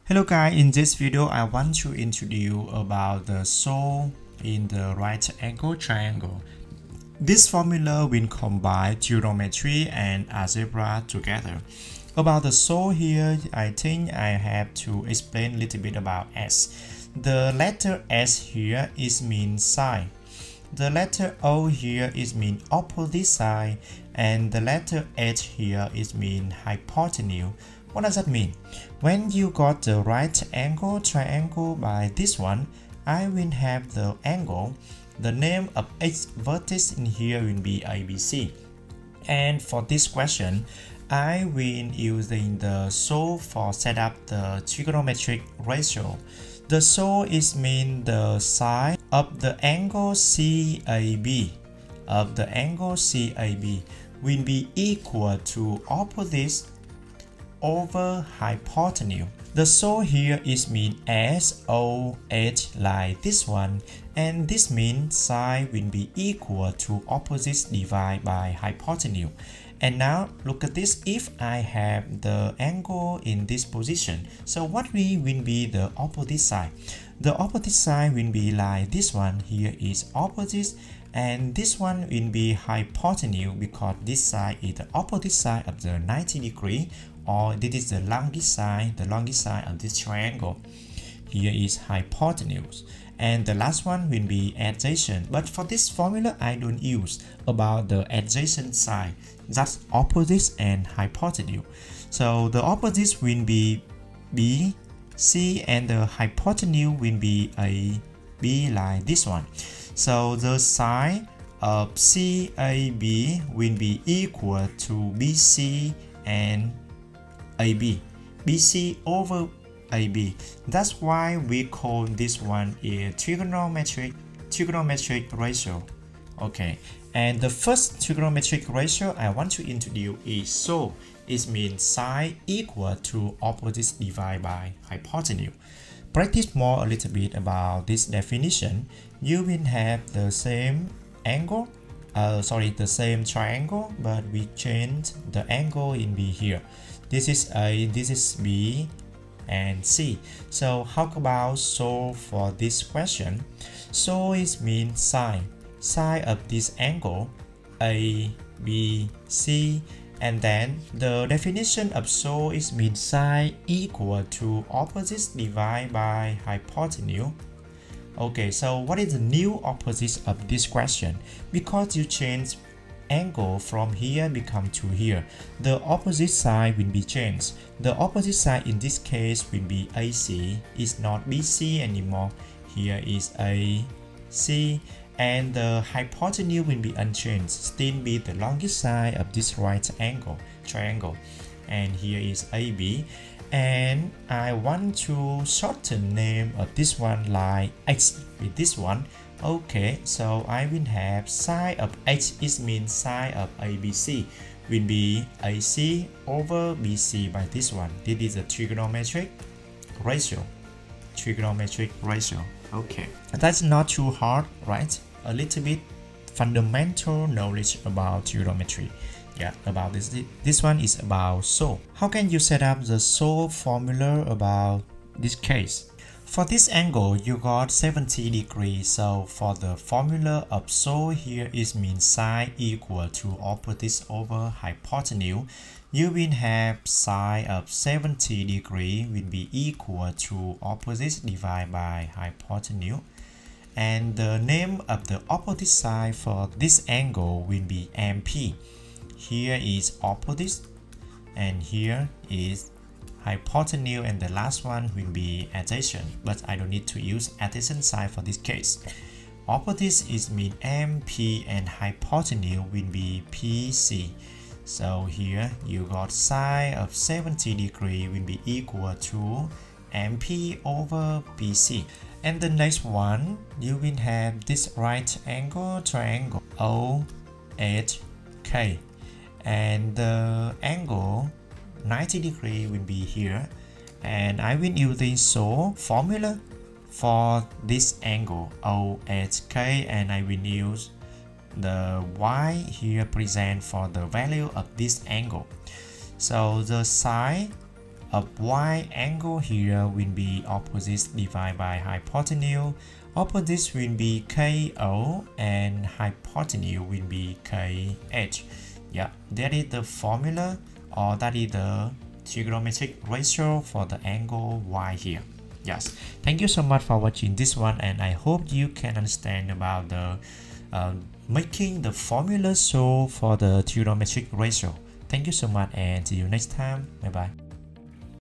Hello guys, in this video I want to introduce about the Soh in the right angle triangle. This formula will combine trigonometry and algebra together. About the Soh here, I think I have to explain a little bit about S. The letter S here is mean side. The letter O here is mean opposite side, and the letter H here is mean hypotenuse. What does that mean? When you got the right angle triangle by this one, I will have the angle. The name of each vertex in here will be ABC. And for this question, I will using the Soh for set up the trigonometric ratio. The Soh is mean the side of the angle CAB will be equal to opposite over hypotenuse. The Soh here is mean SOH like this one, and this means side will be equal to opposite divided by hypotenuse. And now look at this. If I have the angle in this position, so what will be the opposite side? The opposite side will be like this one. Here is opposite, and this one will be hypotenuse because this side is the opposite side of the 90 degree, or this is the longest side of this triangle. Here is hypotenuse. And the last one will be adjacent, but for this formula I don't use about the adjacent side, just opposite and hypotenuse. So the opposite will be BC and the hypotenuse will be AB like this one. So the side of CAB will be equal to BC and AB, BC over AB. That's why we call this one a trigonometric ratio. Okay, and the first trigonometric ratio I want to introduce is Soh. It means side equal to opposite divided by hypotenuse. Practice more a little bit about this definition. You will have the same angle, the same triangle, but we change the angle in B here. This is A, this is B, and C. So how about Soh for this question? Soh is mean side of this angle A, B, C, and then the definition of Soh is mean side equal to opposite divided by hypotenuse. Okay, so what is the new opposite of this question? Because you change angle from here become to here, the opposite side will be changed. The opposite side in this case will be AC, it's not BC anymore. Here is AC, and the hypotenuse will be unchanged, still be the longest side of this right angle triangle. And here is AB, and I want to shorten name of this one like X with this one. Okay, so I will have side of H is mean side of ABC will be AC over BC by this one. This is a trigonometric ratio. Okay, that's not too hard, right? A little bit fundamental knowledge about trigonometry. Yeah, about this one is about Soh. How can you set up the Soh formula about this case? For this angle, you got 70 degrees, so for the formula of Soh here is mean side equal to opposite over hypotenuse. You will have side of 70 degrees will be equal to opposite divided by hypotenuse. And the name of the opposite side for this angle will be MP. Here is opposite, and here is hypotenuse, and the last one will be adjacent, but I don't need to use adjacent side for this case. Opposite is mean MP and hypotenuse will be PC. So here you got side of 70 degrees will be equal to MP over PC. And the next one, you will have this right angle triangle OHK, and the angle 90 degree will be here, and I will use the Soh formula for this angle OHK, and I will use the Y here present for the value of this angle. So the side A right angle here will be opposite divided by hypotenuse. Opposite will be KO and hypotenuse will be KH. Yeah, that is the formula, or that is the trigonometric ratio for the angle Y here. Yes, thank you so much for watching this one, and I hope you can understand about the making the formula so for the trigonometric ratio. Thank you so much and see you next time. Bye bye.